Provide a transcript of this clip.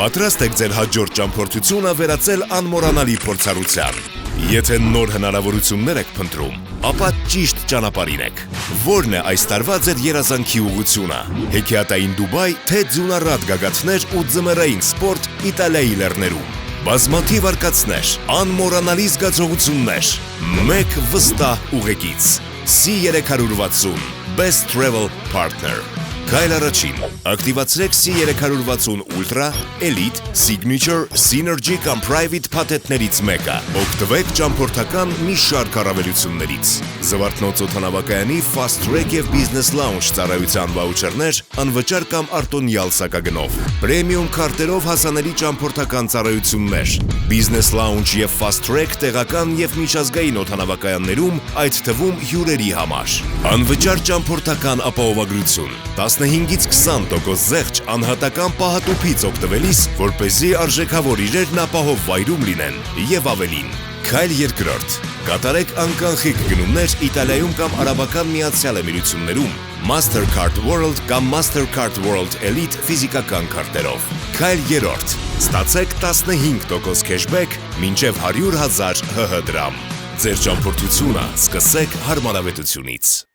Պատրաստ եք ձեր հաջորդ ճամփորդությունը վերածել անմոռանալի փորձառության։ Եթե նոր հնարավորություններ եք փնտրում, ապա ճիշտ ճանապարհին եք։ Որն է այս տարվա ձեր երազանքի ուղղությունը։ Հեքիաթային Դուբայ, թե ձյունառատ գագաթներ ու ձմեռային սպորտ Իտալիայի լեռներում։ Բազմաթիվ արկածներ, անմոռանալի զգացողություններ, մեկ վստահ ուղեկից։ C360 Best Travel Partner։ Քայլ առաջին, ակտիվացրեք C360 Ultra, Elite, Signature, Synergy կամ Private փաթեթներից մեկը։ Օգտվեք ճամփորդական մի շարք առավելություններից։ Զվարթնոց օդանավակայանի Fast Track եւ Business Lounge ծառայության վաուչերներ անվճար կամ արտոնյալ սակագնով։ Պրեմիում քարտերով հասանելի ճամփորդական ծառայություններ։ Business Lounge եւ Fast Track տեղական եւ միջազգային օդանավակայաններում, այդ թվում հյուրերի համար։ Անվճար ճամփորդական ապահովագրություն։ 15-ից 20% զեղչ անհատական պահատուփից օգտվելիս, որպեսզի արժեքավոր իրերն ապահով վայրում լինեն եւ ավելին։ Քայլ երկրորդ։ Կատարեք անկանխիկ գնումներ Իտալիայում կամ Արաբական Միացյալ Էմիրություններում Mastercard World կամ Mastercard World Elite ֆիզիկական քարտերով։ Քայլ երրորդ։ Ստացեք 15% քեշբեք մինչև 100,000 ՀՀ դրամ։ Ձեր ճամփորդությունը սկսեք հարմարավետությունից։